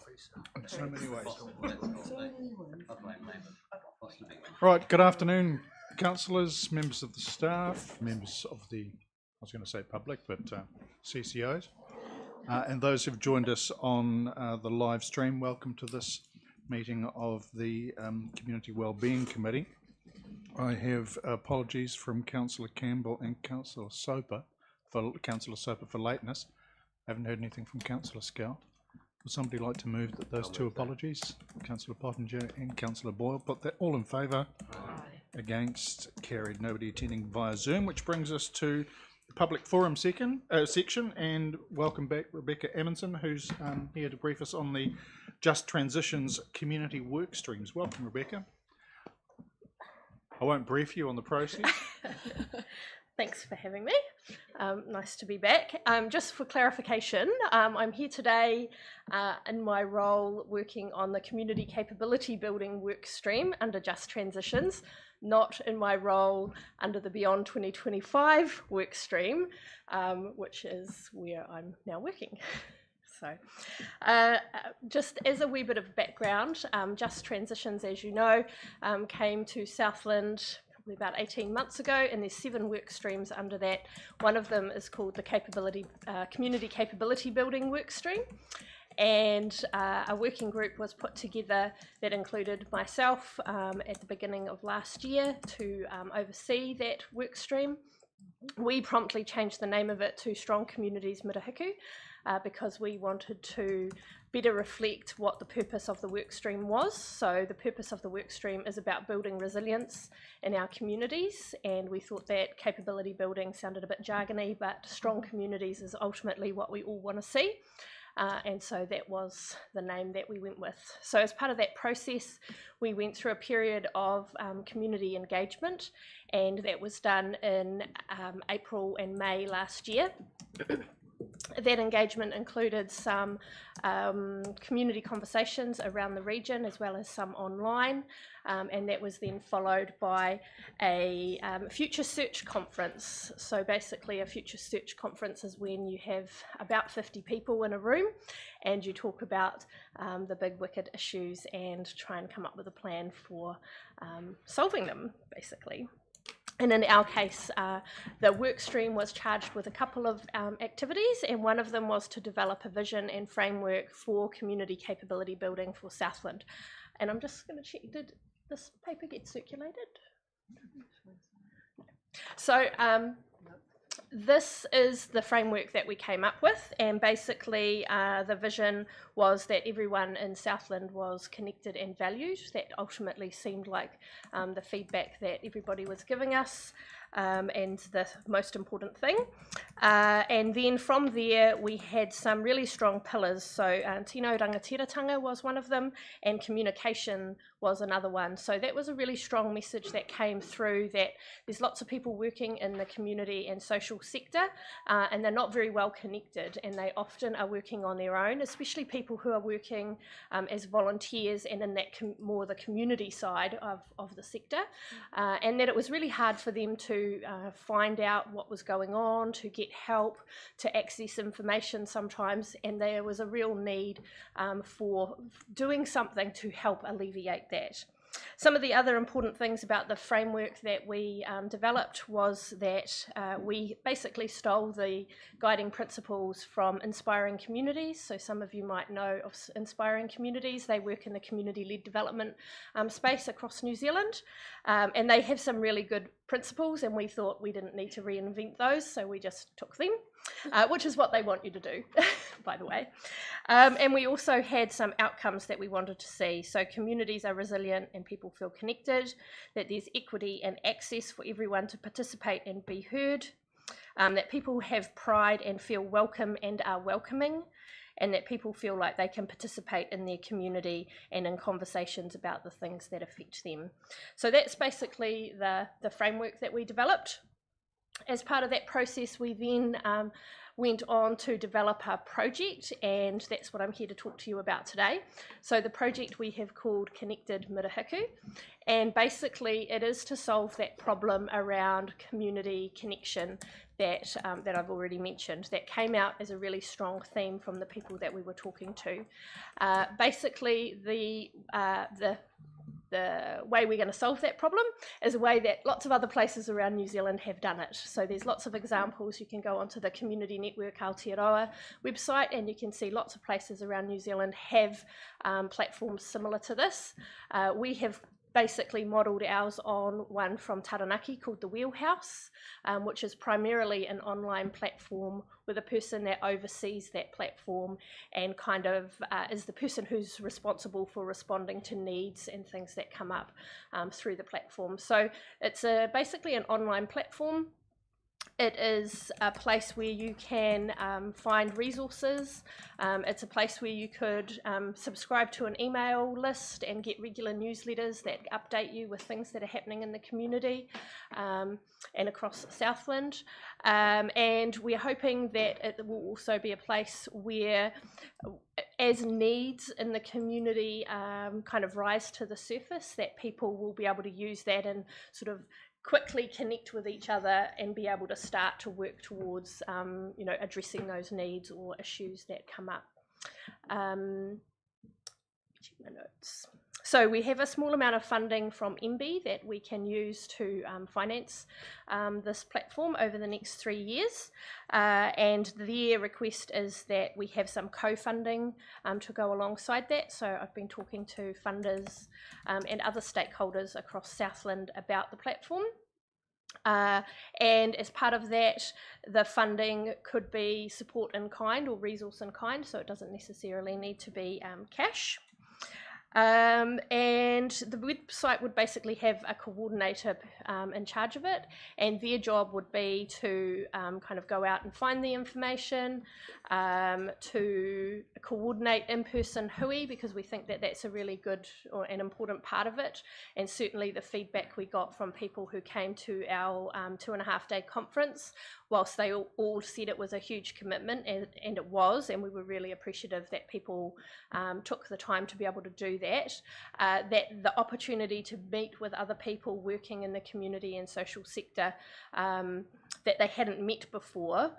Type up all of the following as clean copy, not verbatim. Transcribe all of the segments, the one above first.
In so many ways. Right, good afternoon, councillors, members of the staff, members of the, I was going to say public, but CCOs, and those who've joined us on the live stream. Welcome to this meeting of the Community Wellbeing Committee. I have apologies from Councillor Campbell and Councillor Soper for lateness. I haven't heard anything from Councillor Scout. Would somebody like to move that those two apologies? Councillor Pottinger and Councillor Boyle. Put that all in favour. Against, carried. Nobody attending via Zoom, which brings us to the public forum section, and welcome back Rebecca Amundsen, who's here to brief us on the Just Transitions community work streams. Welcome, Rebecca. I won't brief you on the process. Thanks for having me. Nice to be back. Just for clarification, I'm here today in my role working on the community capability building work stream under Just Transitions, not in my role under the Beyond 2025 work stream, which is where I'm now working. So just as a wee bit of background, Just Transitions, as you know, came to Southland about 18 months ago, and there's 7 work streams under that. One of them is called the Community Capability Building work stream, and a working group was put together that included myself at the beginning of last year to oversee that work stream. We promptly changed the name of it to Strong Communities Murihiku because we wanted to better reflect what the purpose of the work stream was. So the purpose of the work stream is about building resilience in our communities, and we thought that capability building sounded a bit jargony, but strong communities is ultimately what we all want to see. And so that was the name that we went with. So as part of that process, we went through a period of community engagement, and that was done in April and May last year. That engagement included some community conversations around the region as well as some online, and that was then followed by a future search conference. So basically a future search conference is when you have about 50 people in a room and you talk about the big wicked issues and try and come up with a plan for solving them, basically. And in our case, the work stream was charged with a couple of activities, and one of them was to develop a vision and framework for community capability building for Southland. And I'm just going to check, did this paper get circulated? So this is the framework that we came up with, and basically the vision was that everyone in Southland was connected and valued. That ultimately seemed like the feedback that everybody was giving us, and the most important thing. And then from there we had some really strong pillars. So tino rangatiratanga was one of them, and communication was another one. So that was a really strong message that came through, that there's lots of people working in the community and social sector, and they're not very well connected, and they often are working on their own, especially people who are working as volunteers and in that more the community side of the sector, and that it was really hard for them to find out what was going on, to get help, to access information sometimes, and there was a real need for doing something to help alleviate that. Some of the other important things about the framework that we developed was that we basically stole the guiding principles from Inspiring Communities. So some of you might know of Inspiring Communities. They work in the community-led development space across New Zealand, and they have some really good principles, and we thought we didn't need to reinvent those, so we just took them, which is what they want you to do, by the way. And we also had some outcomes that we wanted to see. So communities are resilient and people feel connected, that there's equity and access for everyone to participate and be heard, that people have pride and feel welcome and are welcoming, and that people feel like they can participate in their community and in conversations about the things that affect them. So that's basically the framework that we developed. As part of that process, we then went on to develop a project, and that's what I'm here to talk to you about today. So the project we have called Connected Murihiku, and basically it is to solve that problem around community connection that that I've already mentioned, that came out as a really strong theme from the people that we were talking to. Basically, the way we're going to solve that problem is a way that lots of other places around New Zealand have done it. So there's lots of examples. You can go onto the Community Network Aotearoa website and you can see lots of places around New Zealand have platforms similar to this. We have basically modelled ours on one from Taranaki called the Wheelhouse, which is primarily an online platform with a person that oversees that platform and kind of is the person who's responsible for responding to needs and things that come up through the platform. So it's basically an online platform. It is a place where you can find resources. It's a place where you could subscribe to an email list and get regular newsletters that update you with things that are happening in the community and across Southland. And we're hoping that it will also be a place where, as needs in the community kind of rise to the surface, that people will be able to use that and sort of quickly connect with each other and be able to start to work towards addressing those needs or issues that come up. Check my notes. So we have a small amount of funding from MB that we can use to finance this platform over the next 3 years, and their request is that we have some co-funding to go alongside that. So I've been talking to funders and other stakeholders across Southland about the platform. And as part of that, the funding could be support in kind or resource in kind, so it doesn't necessarily need to be cash. And the website would basically have a coordinator in charge of it, and their job would be to kind of go out and find the information, to coordinate in-person hui, because we think that that's a really good or an important part of it. And certainly the feedback we got from people who came to our 2.5-day conference, whilst they all said it was a huge commitment, and it was, and we were really appreciative that people took the time to be able to do that, that the opportunity to meet with other people working in the community and social sector that they hadn't met before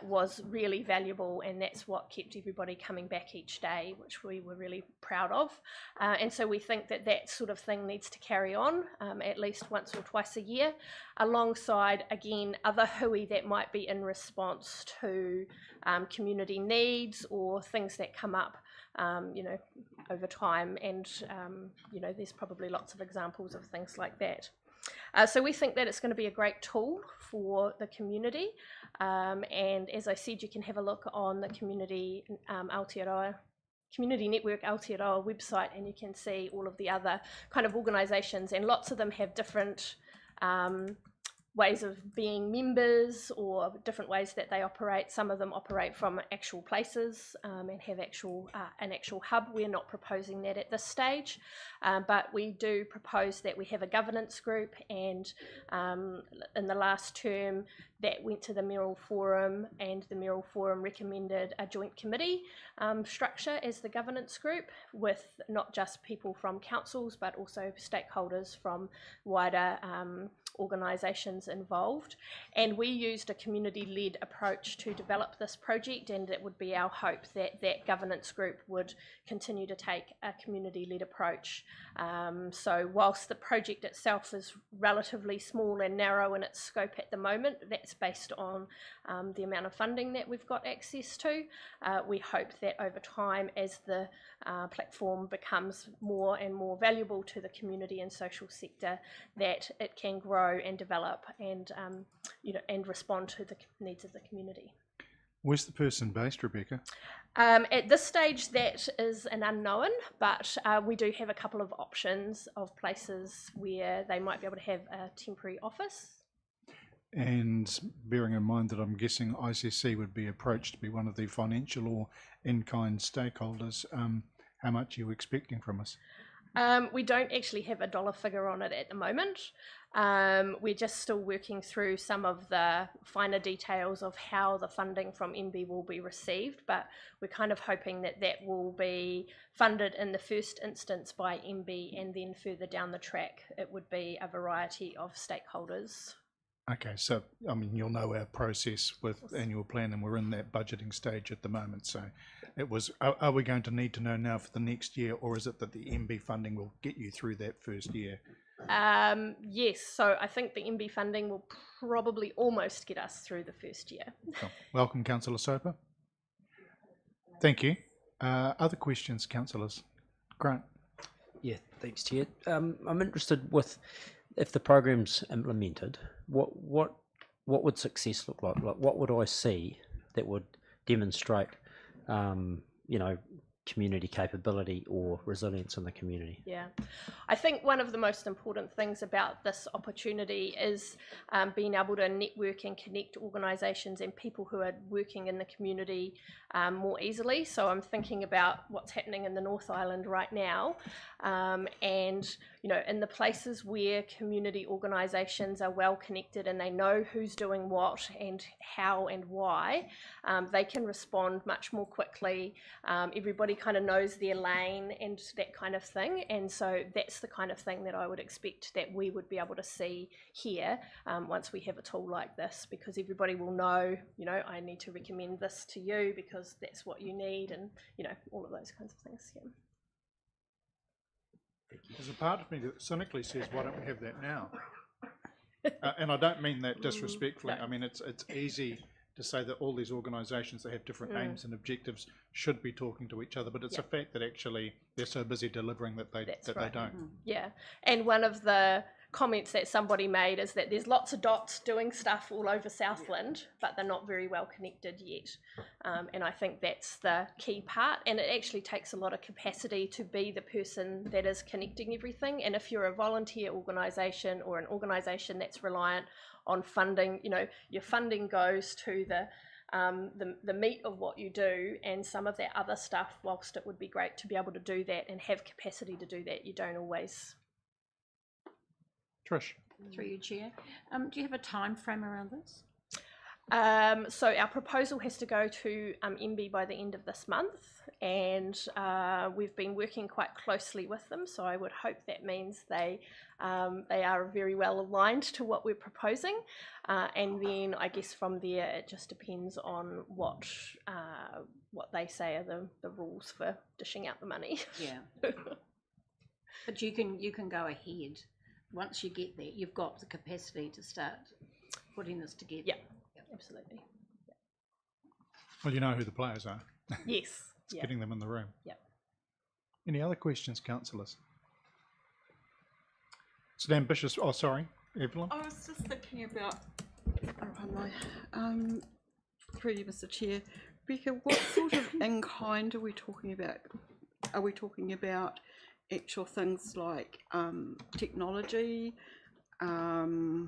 was really valuable, and that's what kept everybody coming back each day, which we were really proud of. And so we think that that sort of thing needs to carry on at least once or twice a year, alongside, again, other hui that might be in response to community needs or things that come up over time, and there's probably lots of examples of things like that. So we think that it's going to be a great tool for the community, and as I said, you can have a look on the Community Network Aotearoa website, and you can see all of the other kind of organisations, and lots of them have different ways of being members or different ways that they operate. Some of them operate from actual places and have an actual hub. We're not proposing that at this stage, but we do propose that we have a governance group, and in the last term that went to the Mayoral Forum, and the Mayoral Forum recommended a joint committee structure as the governance group, with not just people from councils but also stakeholders from wider organisations involved. And we used a community-led approach to develop this project, and it would be our hope that that governance group would continue to take a community-led approach. So whilst the project itself is relatively small and narrow in its scope at the moment, that's based on the amount of funding that we've got access to. We hope that over time, as the platform becomes more and more valuable to the community and social sector, that it can grow and develop and and respond to the needs of the community. Where's the person based, Rebecca? At this stage, that is an unknown, but we do have a couple of options of places where they might be able to have a temporary office. And bearing in mind that I'm guessing ICC would be approached to be one of the financial or in-kind stakeholders, how much are you expecting from us? We don't actually have a dollar figure on it at the moment. We're just still working through some of the finer details of how the funding from MB will be received, but we're kind of hoping that that will be funded in the first instance by MB, and then further down the track it would be a variety of stakeholders. Okay, so I mean, you'll know our process with annual plan, and we're in that budgeting stage at the moment. So, it was. Are we going to need to know now for the next year, or is it that the MB funding will get you through that first year? Yes, so I think the MB funding will probably almost get us through the first year. Cool. Welcome, Councillor Soper. Thank you. Other questions, councillors? Grant. Yeah, thanks, Chair. I'm interested with if the program's implemented, what would success look like? Like, what would I see that would demonstrate, community capability or resilience in the community? Yeah, I think one of the most important things about this opportunity is being able to network and connect organisations and people who are working in the community more easily. So I'm thinking about what's happening in the North Island right now, and in the places where community organisations are well connected and they know who's doing what and how and why, they can respond much more quickly. Everybody kind of knows their lane and that kind of thing, and so that's the kind of thing that I would expect that we would be able to see here once we have a tool like this, because everybody will know, I need to recommend this to you because that's what you need, and all of those kinds of things. Yeah. There's a part of me that cynically says, why don't we have that now? And I don't mean that disrespectfully. No. I mean, it's easy to say that all these organisations that have different aims and objectives should be talking to each other, but it's a fact that actually they're so busy delivering that they don't. Yeah, and one of the comments that somebody made is that there's lots of dots doing stuff all over Southland, but they're not very well connected yet. And I think that's the key part, and it actually takes a lot of capacity to be the person that is connecting everything. And if you're a volunteer organisation or an organisation that's reliant on funding, your funding goes to the meat of what you do, and some of that other stuff, whilst it would be great to be able to do that and have capacity to do that, you don't always. Trish. Through you, Chair. Do you have a time frame around this? So our proposal has to go to MB by the end of this month, and we've been working quite closely with them, so I would hope that means they are very well aligned to what we're proposing, and then I guess from there it just depends on what they say are the rules for dishing out the money. Yeah. But you can go ahead. Once you get there, you've got the capacity to start putting this together. Yeah, absolutely. Well, you know who the players are. Yes. It's getting them in the room. Yeah. Any other questions, councillors? It's an ambitious. Oh, sorry, Evelyn. I was just thinking about, through you, Mr. Chair, Becca, what sort of in-kind are we talking about? Are we talking about actual things like technology, so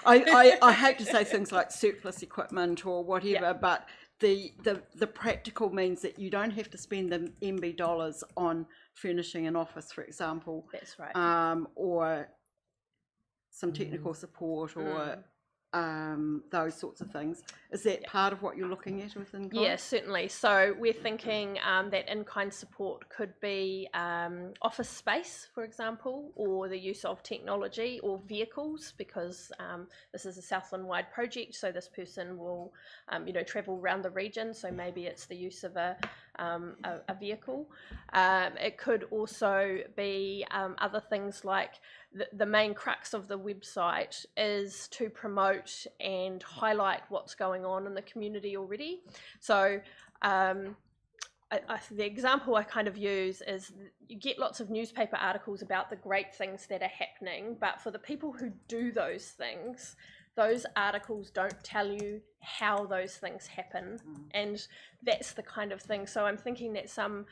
I hate to say things like surplus equipment or whatever, but the practical means that you don't have to spend the MB dollars on furnishing an office, for example. That's right. Or some technical support or those sorts of things. Is that part of what you're looking at with in-kind? Yeah, certainly. So we're thinking that in-kind support could be office space, for example, or the use of technology or vehicles, because this is a Southland-wide project, so this person will, travel around the region, so maybe it's the use of a vehicle. It could also be other things like the main crux of the website is to promote and highlight what's going on in the community already. So the example I kind of use is you get lots of newspaper articles about the great things that are happening, but for the people who do those things, those articles don't tell you how those things happen, and that's the kind of thing. So I'm thinking that some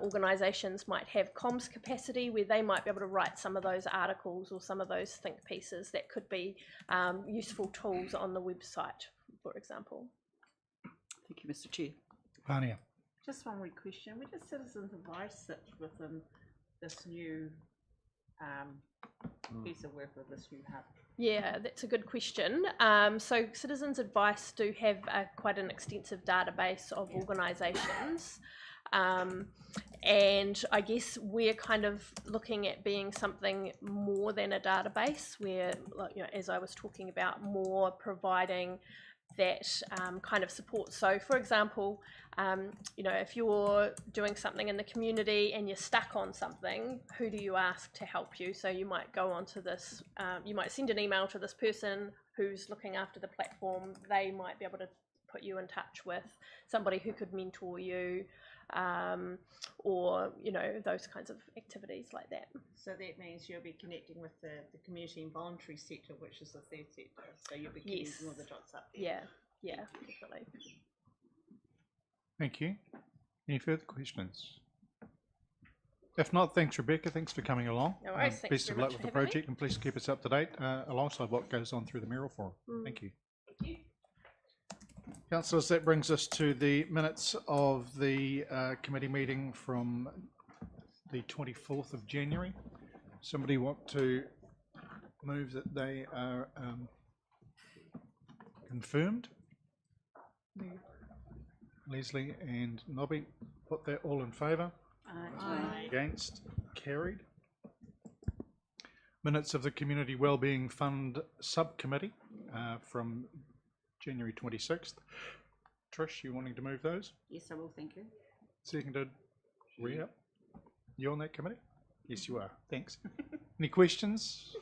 organisations might have comms capacity where they might be able to write some of those articles or some of those think pieces that could be useful tools on the website, for example. Thank you, Mr. Chair. Vania. Just one wee question. Where does citizens' advice sit within this new piece of work with this new hub? Yeah, that's a good question. So Citizens Advice do have quite an extensive database of organisations. And I guess we're kind of looking at being something more than a database, where, like, you know, as I was talking about, more providing that kind of support. So, for example, you know, if you're doing something in the community and you're stuck on something, who do you ask to help you? So you might go onto this, you might send an email to this person who's looking after the platform. They might be able to put you in touch with somebody who could mentor you, or, you know, those kinds of activities like that. So that means you'll be connecting with the community and voluntary sector, which is the third sector. So you'll be connecting all the dots up there. Yeah, definitely. Thank you. Any further questions? If not, thanks Rebecca, thanks for coming along. No worries, thanks best of very luck much with for the having me. project, and please keep us up to date alongside what goes on through the Mural Forum. Thank you. Thank you. Councillors, that brings us to the minutes of the committee meeting from the 24th of January. Somebody want to move that they are confirmed? Leslie and Nobby, put that all in favour. Aye. Against? Carried. Minutes of the Community Wellbeing Fund Subcommittee from January 26th. Trish, you wanting to move those? Yes, I will, thank you. Seconded. Ria, you on that committee? Yes, you are. Thanks. Any questions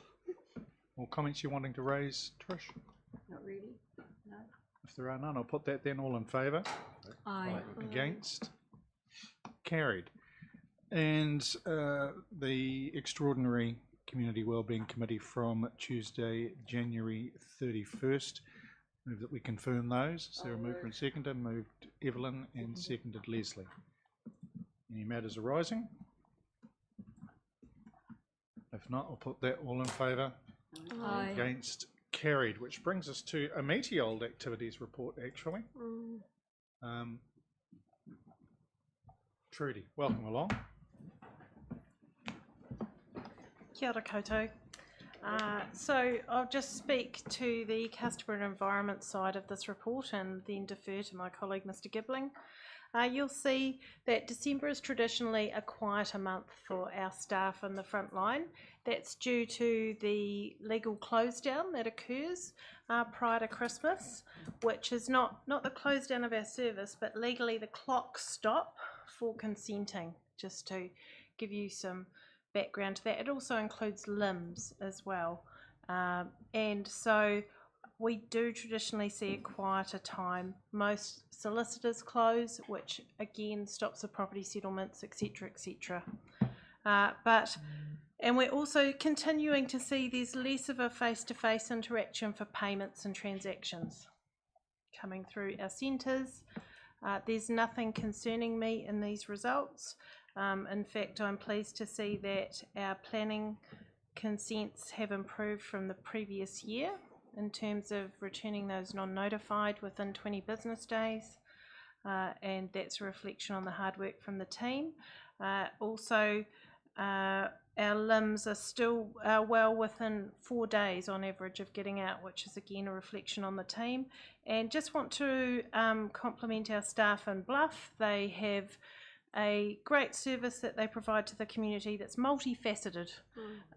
or comments you're wanting to raise, Trish? Not really? No? If there are none, I'll put that then all in favour. Aye. Against? Carried. And the Extraordinary Community Wellbeing Committee from Tuesday, January 31st. Move that we confirm those. Is there a mover and seconder? Moved Evelyn and seconded Leslie. Any matters arising? If not, I'll put that all in favour. Aye. Against? Carried. Which brings us to a meaty old activities report, actually. Trudy, welcome along. Kia ora koutou. So I'll just speak to the customer and environment side of this report and then defer to my colleague Mr. Gibbling. You'll see that December is traditionally a quieter month for our staff in the front line. That's due to the legal close down that occurs prior to Christmas, which is not the close down of our service, but legally the clocks stop for consenting, just to give you some background to that. It also includes limbs as well, and so we do traditionally see a quieter time. Most solicitors close, which again stops the property settlements, etc., etc. And we're also continuing to see there's less of a face-to-face interaction for payments and transactions coming through our centres. There's nothing concerning me in these results. In fact, I'm pleased to see that our planning consents have improved from the previous year in terms of returning those non-notified within 20 business days, and that's a reflection on the hard work from the team. Also, our limbs are still well within 4 days on average of getting out, which is again a reflection on the team. And just want to compliment our staff in Bluff. They have a great service that they provide to the community that's multifaceted,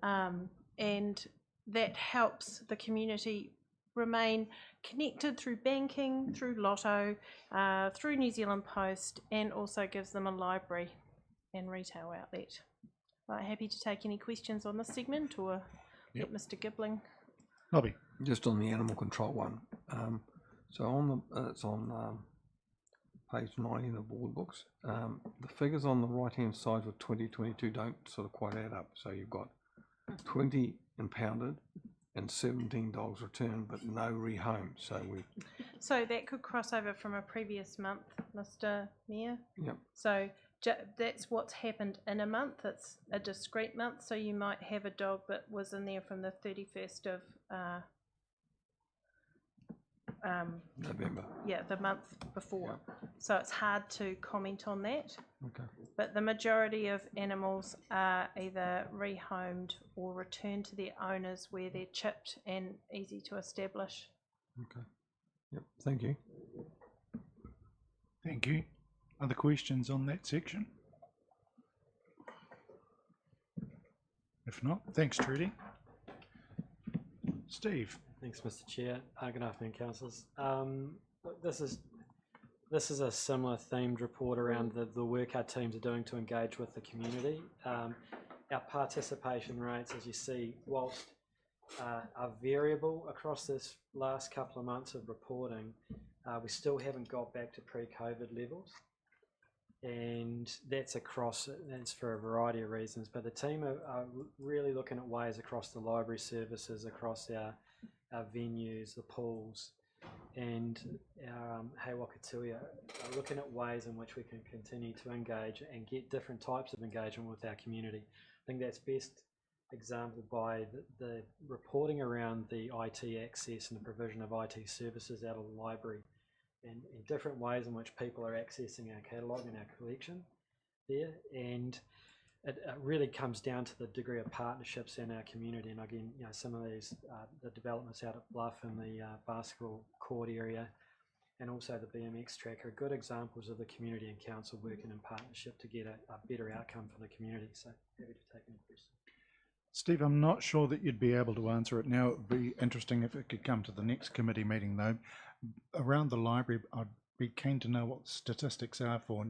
and that helps the community remain connected through banking, through Lotto, through New Zealand Post, and also gives them a library and retail outlet. Happy to take any questions on this segment, or let Mr. Gibbling. Nobby. Just on the animal control one. So on the it's on page 90 in the board books. The figures on the right hand side for 2022 don't sort of quite add up. So you've got 20 impounded and 17 dogs returned, but no rehome. So that could cross over from a previous month, Mr. Mayor. Yep. So that's what's happened in a month. It's a discrete month, so you might have a dog that was in there from the 31st of November. Yeah, the month before. Yep. So it's hard to comment on that. Okay. But the majority of animals are either rehomed or returned to their owners where they're chipped and easy to establish. Okay. Yep. Thank you. Thank you. Other questions on that section? If not, thanks, Trudy. Steve. Thanks, Mr. Chair. Good afternoon, councillors. Look, this is a similar themed report around the work our teams are doing to engage with the community. Our participation rates, as you see, whilst are variable across this last couple of months of reporting, we still haven't got back to pre-COVID levels. And that's for a variety of reasons, but the team are really looking at ways across the library services, across our venues, the pools, and our Hei Wakatui are looking at ways in which we can continue to engage and get different types of engagement with our community. I think that's best exampled by the reporting around the IT access and the provision of IT services out of the library, and different ways in which people are accessing our catalogue and our collection there. And it really comes down to the degree of partnerships in our community. And again, some of these, the developments out at Bluff and the basketball court area, and also the BMX track, are good examples of the community and council working in partnership to get a better outcome for the community. So happy to take any questions. Steve, I'm not sure that you'd be able to answer it now. It would be interesting if it could come to the next committee meeting, though. Around the library, I'd be keen to know what statistics are for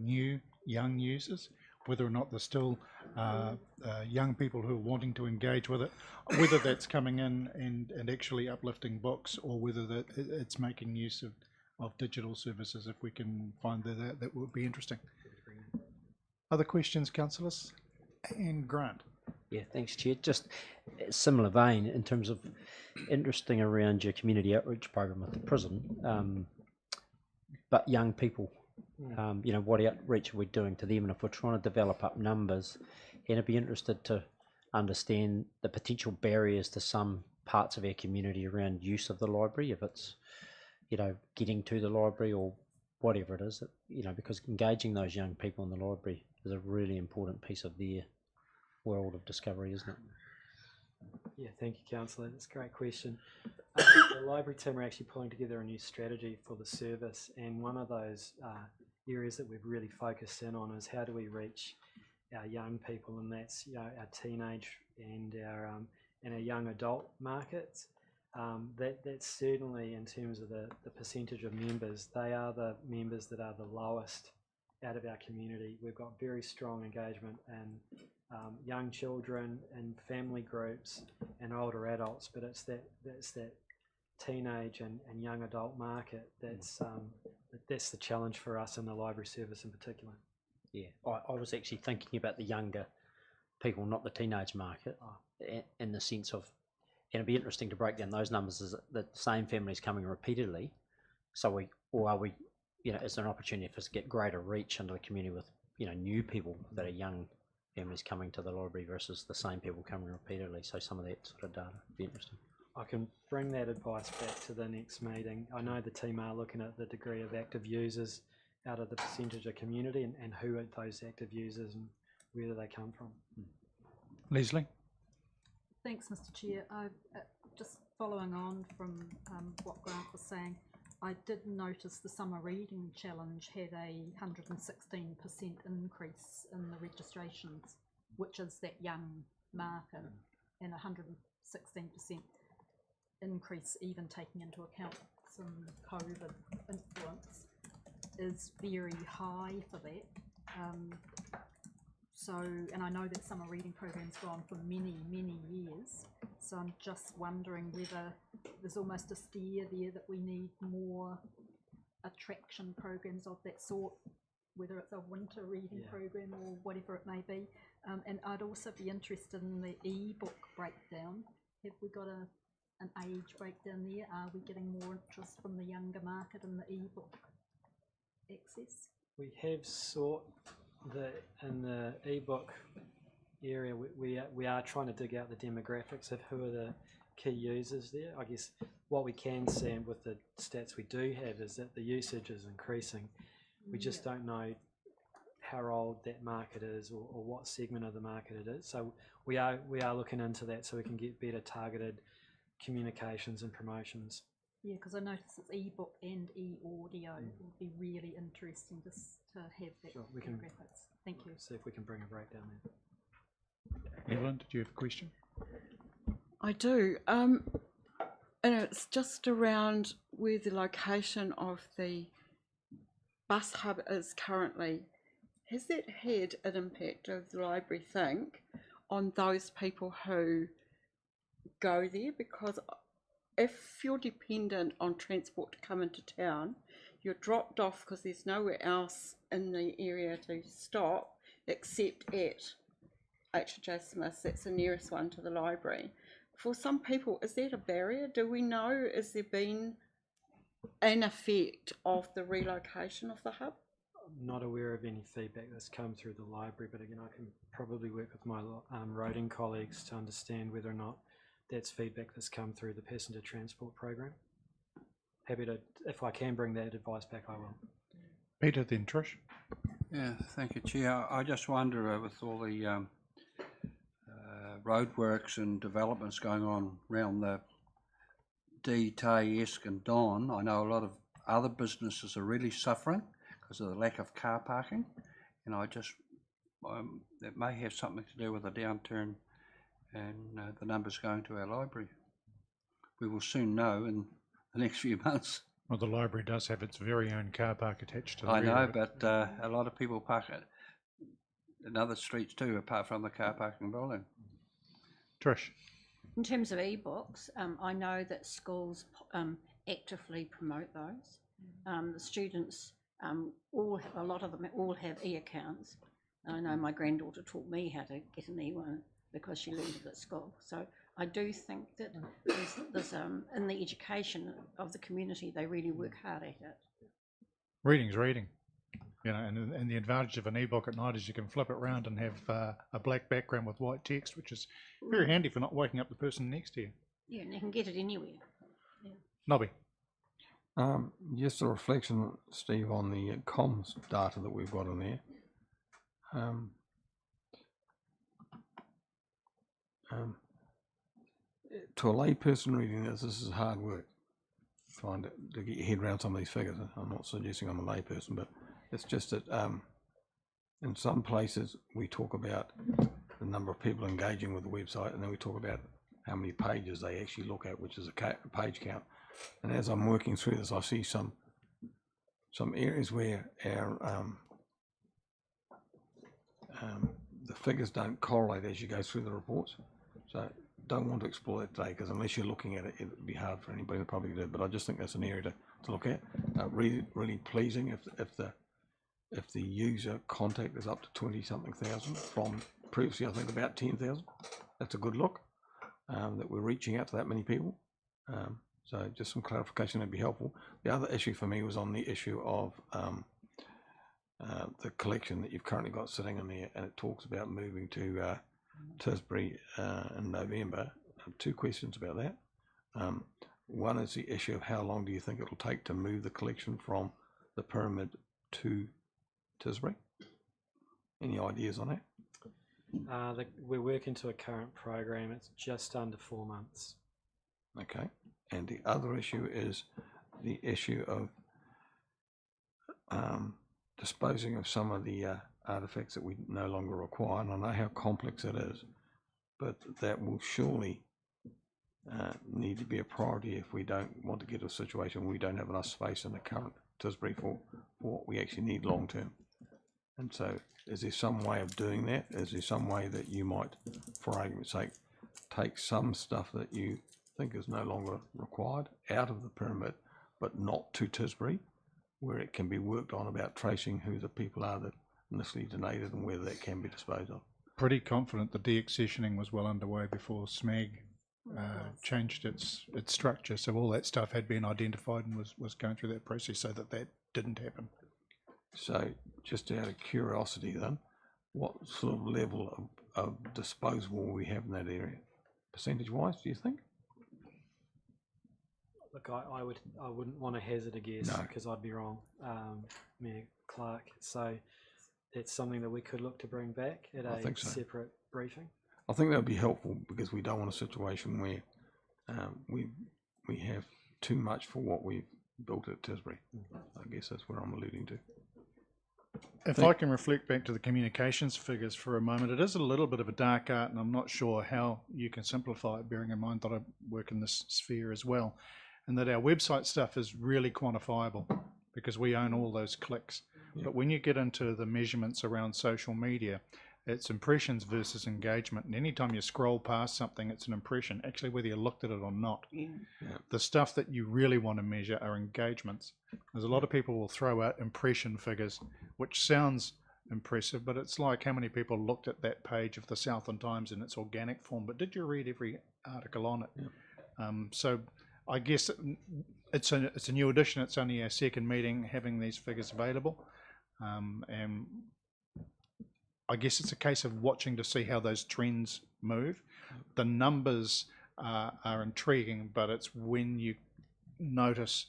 young users, whether or not there's still young people who are wanting to engage with it, whether that's coming in and actually uplifting books, or whether that it's making use of digital services. If we can find that would be interesting. Other questions, councillors? And Grant. Yeah, thanks, Chair. Just a similar vein in terms of interesting around your community outreach program with the prison, but young people, what outreach are we doing to them? And if we're trying to develop up numbers, and I'd be interested to understand the potential barriers to some parts of our community around use of the library, if it's, getting to the library or whatever it is, because engaging those young people in the library is a really important piece of their world of discovery, isn't it? Yeah, thank you, councillor. That's a great question. The library team are actually pulling together a new strategy for the service, and one of those areas that we've really focused in on is how do we reach our young people, and that's our teenage and our young adult markets. That's certainly, in terms of the percentage of members, they are the members that are the lowest out of our community. We've got very strong engagement and young children and family groups and older adults, but it's that teenage and young adult market that's the challenge for us in the library service in particular. Yeah, I was actually thinking about the younger people, not the teenage market, in the sense of, and it'd be interesting to break down those numbers. Is the same families coming repeatedly? So is there an opportunity for us to get greater reach into the community with new people that are young families coming to the library versus the same people coming repeatedly? So some of that sort of data would be interesting. I can bring that advice back to the next meeting. I know the team are looking at the degree of active users out of the percentage of community and who are those active users and where do they come from. Leslie? Thanks, Mr. Chair. Just following on from what Grant was saying, I did notice the Summer Reading Challenge had a 116% increase in the registrations, which is that young market, and 116% increase, even taking into account some COVID influence, is very high for that. And I know that summer reading program's gone for many, many years, so I'm just wondering whether there's almost a steer there that we need more attraction programs of that sort, whether it's a winter reading program or whatever it may be. And I'd also be interested in the e-book breakdown. Have we got an age breakdown there? Are we getting more interest from the younger market in the e-book access? We have sought in the e-book area, we are trying to dig out the demographics of who are the key users there. I guess what we can see, and with the stats we do have, is that the usage is increasing. We just don't know how old that market is or what segment of the market it is. So we are looking into that so we can get better targeted communications and promotions Yeah, because I noticed it's ebook and e-audio. It would be really interesting just to have that Sure, we can- graphics. Thank you. See if we can bring a breakdown there. Evelyn, did you have a question? I do. And it's just around where the location of the bus hub is currently. Has that had an impact, of the library think, on those people who go there? Because if you're dependent on transport to come into town, you're dropped off because there's nowhere else in the area to stop except at H.J. Smith's. That's the nearest one to the library. For some people, is that a barrier? Do we know, has there been an effect of the relocation of the hub? I'm not aware of any feedback that's come through the library, but again, I can probably work with my roading colleagues to understand whether or not that's feedback that's come through the passenger transport program. Happy to, if I can bring that advice back, I will. Peter, then Trish. Yeah, thank you, Chair. I just wonder, with all the roadworks and developments going on around the Esk and Don, I know a lot of other businesses are really suffering because of the lack of car parking, and I just, it may have something to do with the downturn and the numbers going to our library. We will soon know in the next few months. Well, the library does have its very own car park attached to the I rear know, of it. but a lot of people park it in other streets too, apart from the car parking building. Trish. In terms of e-books, I know that schools actively promote those. The students, a lot of them all have e-accounts. I know my granddaughter taught me how to get an e-one because she learned it at school. So I do think that there's in the education of the community, they really work hard at it. Reading's reading. You know, and the advantage of an e-book at night is you can flip it around and have a black background with white text, which is very handy for not waking up the person next to you. Yeah, and you can get it anywhere. Nobby. Just a reflection, Steve, on the comms data that we've got in there. To a lay person reading this is hard work, trying to get your head around some of these figures. I'm not suggesting I'm a lay person, but it's just that in some places we talk about the number of people engaging with the website, and then we talk about how many pages they actually look at, which is a page count. And as I'm working through this, I see some areas where our the figures don't correlate as you go through the reports. So don't want to explore that today, because unless you're looking at it, it would be hard for anybody to probably do. But I just think that's an area to look at. Really pleasing if the user contact is up to 20-something thousand from previously I think about 10,000. That's a good look, that we're reaching out to that many people. So just some clarification would be helpful. The other issue for me was on the issue of the collection that you've currently got sitting in there, and it talks about moving to Tisbury in November. Two questions about that. One is the issue of how long do you think it will take to move the collection from the pyramid to Tisbury? Any ideas on that? We're working to a current program. It's just under 4 months. Okay. And the other issue is the issue of disposing of some of the artifacts that we no longer require. And I know how complex it is, but that will surely need to be a priority if we don't want to get to a situation where we don't have enough space in the current Tisbury for what we actually need long term. And so is there some way of doing that? Is there some way that you might, for argument's sake, take some stuff that you think is no longer required out of the pyramid, but not to Tisbury, where it can be worked on about tracing who the people are that initially donated and whether that can be disposed of? Pretty confident the deaccessioning was well underway before SMAG changed its structure, so all that stuff had been identified and was going through that process so that didn't happen. So just out of curiosity then, what sort of level of disposable we have in that area, percentage wise, do you think? Look, I wouldn't want to hazard a guess because I'd be wrong, Mayor Clark. So it's something that we could look to bring back at a separate briefing. I think that would be helpful, because we don't want a situation where we have too much for what we've built at Tisbury. I guess that's what I'm alluding to. If I can reflect back to the communications figures for a moment, it is a little bit of a dark art, and I'm not sure how you can simplify it, bearing in mind that I work in this sphere as well, and that our website stuff is really quantifiable because we own all those clicks. Yeah. But when you get into the measurements around social media, it's impressions versus engagement, and anytime you scroll past something, it's an impression, actually whether you looked at it or not. Yeah. The stuff that you really want to measure are engagements. There's a lot of people will throw out impression figures, which sounds impressive, but it's like how many people looked at that page of the Southland Times in its organic form, but did you read every article on it? Yeah. So I guess it's a new edition. It's only our second meeting having these figures available, and I guess it's a case of watching to see how those trends move. The numbers are intriguing, but it's when you notice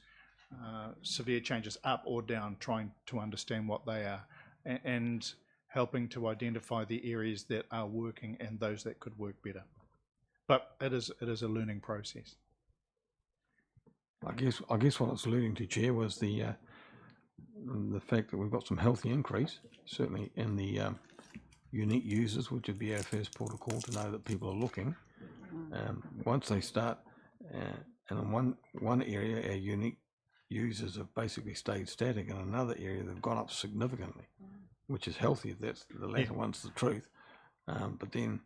severe changes up or down, trying to understand what they are, and helping to identify the areas that are working and those that could work better. But it is a learning process. I guess what I was alluding to, Chair, was the fact that we've got some healthy increase, certainly in the unique users, which would be our first port of call to know that people are looking. Once they start, and in one area, our unique users have basically stayed static. In another area, they've gone up significantly, which is healthy. That's the latter one's the truth. But then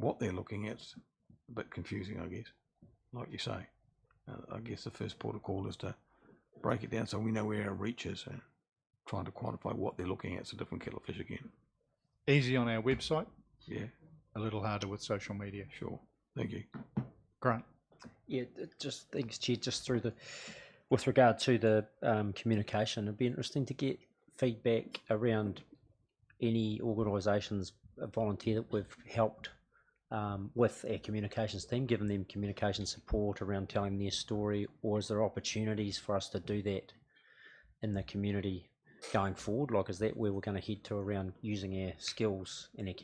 what they're looking at's a bit confusing, I guess, like you say. I guess the first port of call is to break it down so we know where our reach is, and trying to quantify what they're looking at. It's a different kettle of fish again. Easy on our website, Yeah, a little harder with social media. sure. Thank you. Grant. Yeah, just thanks, Chair. Just with regard to the communication, it'd be interesting to get feedback around any organisations, a volunteer that we've helped with our communications team, given them communication support around telling their story, or is there opportunities for us to do that in the community going forward? Like, is that where we're going to head to around using our skills in our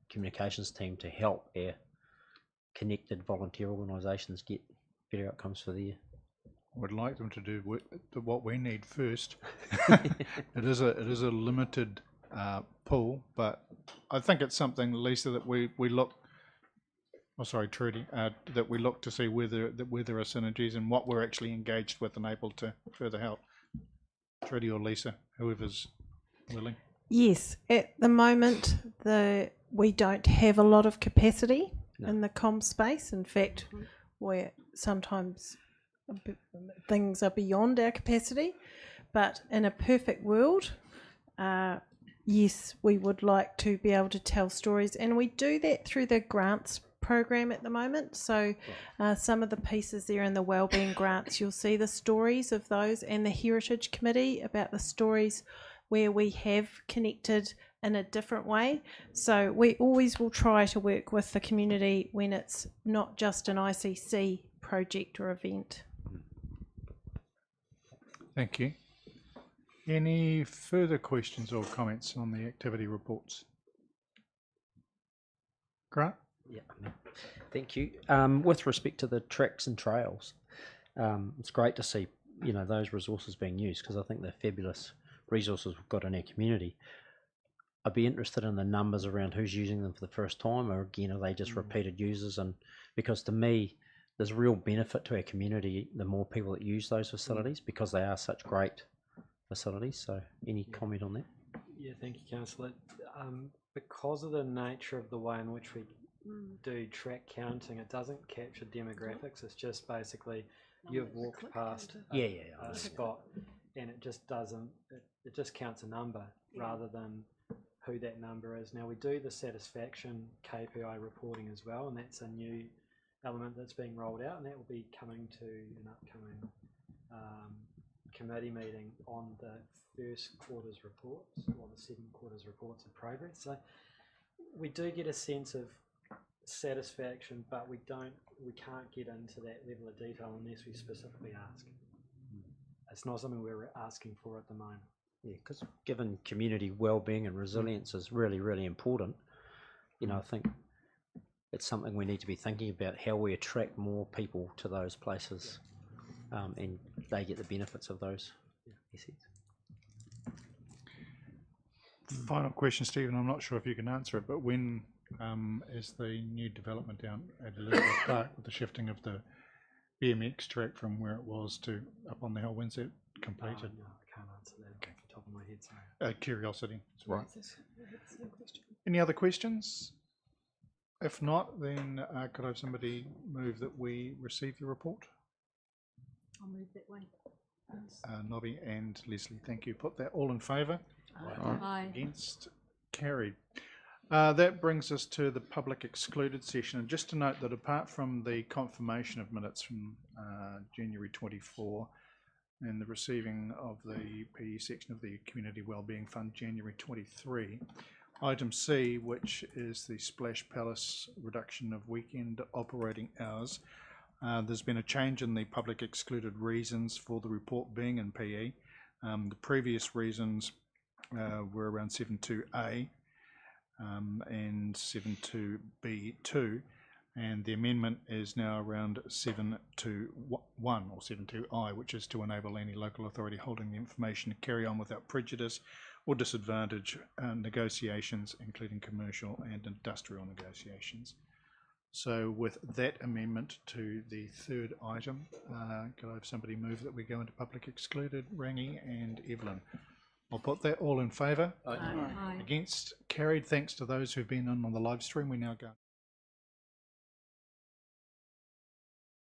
communications team to help our connected volunteer organisations get better outcomes for their? I would like them to do what we need first. It is a limited pool, but I think it's something, Lisa, that we look. Oh, sorry, Trudy. That we look to see where there are synergies and what we're actually engaged with and able to further help. Trudy or Lisa, whoever's willing. Yes, at the moment, we don't have a lot of capacity in the comm space. In fact, where sometimes things are beyond our capacity. But in a perfect world, yes, we would like to be able to tell stories, and we do that through the grants program at the moment. So some of the pieces there in the Wellbeing grants, you'll see the stories of those, and the Heritage Committee about the stories where we have connected in a different way. So we always will try to work with the community when it's not just an ICC project or event. Thank you. Any further questions or comments on the activity reports? Grant? Yeah, thank you. With respect to the tracks and trails, it's great to see those resources being used, because I think they're fabulous resources we've got in our community. I'd be interested in the numbers around who's using them for the first time, or again, are they just repeated users? And because to me, there's real benefit to our community the more people that use those facilities, because they are such great facilities. So any comment on that? Yeah, thank you, Councillor. Because of the nature of the way in which we do track counting, it doesn't capture demographics. It's just basically you've walked past a spot, and it just doesn't. It just counts a number rather than who that number is. Now we do the satisfaction KPI reporting as well, and that's a new element that's being rolled out, and that will be coming to an upcoming committee meeting on the first quarter's reports, or the second quarter's reports of progress. So we do get a sense of satisfaction, but we can't get into that level of detail unless we specifically ask. It's not something we're asking for at the moment. Yeah, because given community well-being and resilience is really, really important, I think it's something we need to be thinking about, how we attract more people to those places. and they get the benefits of those assets. Final question, Stephen. I'm not sure if you can answer it, but when is the new development down at Elizabeth Park with the shifting of the BMX track from where it was to up on the hill? When's it completed? No, I can't answer that off the top of my head. Sorry. Curiosity. Right. Any other questions? If not, then could I have somebody move that we receive the report? I'll move that way. Nobby and Leslie, thank you. Put that all in favour? Aye. Against? Carried. That brings us to the public excluded session. And just to note that apart from the confirmation of minutes from January 24 and the receiving of the PE section of the Community Wellbeing Fund January 23, item C, which is the Splash Palace reduction of weekend operating hours, there's been a change in the public excluded reasons for the report being in PE. The previous reasons were around 72A and 72B2, and the amendment is now around 721 or 72I, which is to enable any local authority holding the information to carry on without prejudice or disadvantage negotiations, including commercial and industrial negotiations. So with that amendment to the third item, could I have somebody move that we go into public excluded? Rangi and Evelyn. I'll put that all in favour. Aye. Against? Carried. Thanks to those who've been on the live stream. We now go.